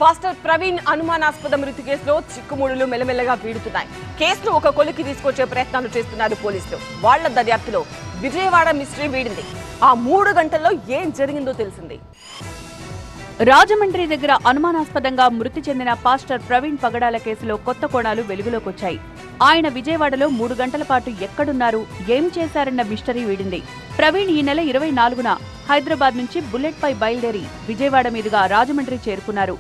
Pastor Praveen అనుమానాస్పద మృతి కేసులో చిక్కుముడులు మెల్లమెల్లగా వీడుతున్నాయి. కేసును ఒక కొలికి తీసుకొచ్చే ప్రయత్నాలు చేస్తున్నారు పోలీసులు. వాళ్ల దర్యాప్తులో విజయవాడ మిస్టరీ వీడింది. ఆ 3 గంటల్లో ఏం జరిగిందో తెలిసింది. రాజమండ్రి దగ్గర అనుమానాస్పదంగా మృతి చెందిన పాస్టర్ ప్రవీణ్ పగడాల కేసులో కొత్త కోణాలు వెలుగులోకొచ్చాయి. ఆయన విజయవాడలో 3 గంటల పాటు ఎక్కడున్నారు, ఏం చేశారన్న మిస్టరీ వీడింది. ప్రవీణ్ ఈ నెల 24న హైదరాబాద్ నుంచి బుల్లెట్ పై బయలుదేరి విజయవాడ మీదుగా రాజమండ్రి చేరుకున్నారు.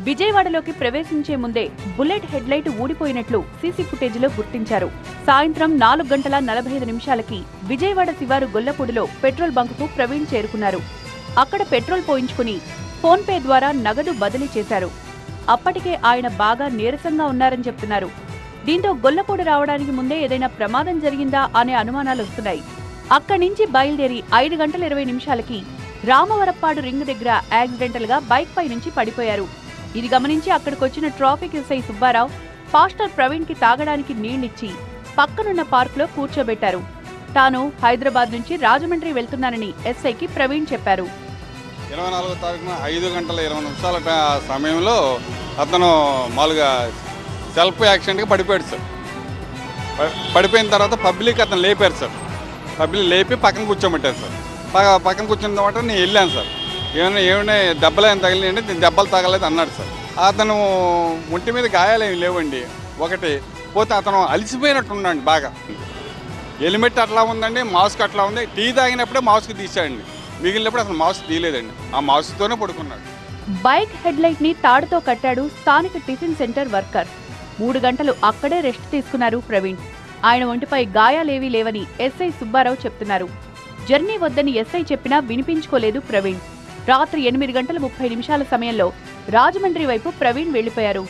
విజయవాడలోకి ప్రవేశించే ముందే బుల్లెట్ హెడ్లైట్ ఊడిపోయినట్లు సీసీ ఫుటేజీలో గుర్తించారు. సాయంత్రం 4:45 విజయవాడ శివారు గొల్లపూడిలో పెట్రోల్ బంకుకు ప్రవీణ్ చేరుకున్నారు. అక్కడ పెట్రోల్ పోయించుకుని ఫోన్ పే ద్వారా నగదు బదిలీ చేశారు. అప్పటికే ఆయన బాగా నీరసంగా ఉన్నారని చెప్తున్నారు. దీంతో గొల్లపూడి రావడానికి ముందే ఏదైనా ప్రమాదం జరిగిందా అనే అనుమానాలు వస్తున్నాయి. అక్కడి నుంచి బయలుదేరి 5:20 రామవరప్పాడు రింగ్ దగ్గర యాక్సిడెంటల్ గా బైక్ పై నుంచి పడిపోయారు. ఇది గమనించి అక్కడికొచ్చిన traffic SI Subbarao pastor Praveen కి తాగడానికి నీళ్లిచ్చి పక్కనున్న పార్క్ లో కూర్చోబెట్టారు. తాను హైదరాబాద్ నుంచి రాజమండ్రి వెళ్తున్నానని ఎస్ఐకి ప్రవీణ్ చెప్పారు. 24వ తారీఖున 5:20 సమయంలో అతను మామూలుగా సెల్ఫ్ యాక్సిడెంట్గా పడిపోయాడు సార్. పడిపోయిన తర్వాత పబ్లిక్ అతను లేపారు సార్. పబ్లిక్ లేపి పక్కన కూర్చోబెట్టారు సార్. పక్కన కూర్చున్న తర్వాత నేను వెళ్ళాను సార్. ఏమైనా దెబ్బలు ఏమైనా తగిలినాయంటే దెబ్బలు తగలేదు అన్నాడు సార్. అతను ఒంటి మీద గాయాలు ఏమి లేవండి. ఒకటి పోతే అతను అలసిపోయినట్టున్నాడు బాగా. హెల్మెట్ అట్లా ఉందండి, మాస్క్ అట్లా ఉంది. టీ తాగినప్పుడే మాస్క్ తీసాడండి, మిగిలినప్పుడు అసలు మాస్క్ తీయలేదండి. ఆ మాస్క్తోనే పడుకున్నాడు. బైక్ హెడ్ లైట్ ని తాడుతో కట్టాడు స్థానిక టిఫిన్ సెంటర్ వర్కర్. 3 గంటలు అక్కడే రెస్ట్ తీసుకున్నారు ప్రవీణ్. ఆయన ఒంటిపై గాయాలేవీ లేవని ఎస్ఐ సుబ్బారావు చెప్తున్నారు. జర్నీ వద్దని ఎస్ఐ చెప్పినా వినిపించుకోలేదు ప్రవీణ్. రాత్రి 8:30 సమయంలో రాజమండ్రి వైపు ప్రవీణ్ వెళ్లిపోయారు.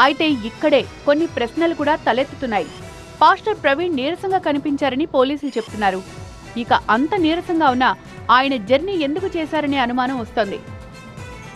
అయితే ఇక్కడే కొన్ని ప్రశ్నలు కూడా తలెత్తుతున్నాయి. పాస్టర్ ప్రవీణ్ నీరసంగా కనిపించారని పోలీసులు చెప్తున్నారు. ఇక అంత నీరసంగా ఉన్నా ఆయన జర్నీ ఎందుకు చేశారనే అనుమానం వస్తోంది.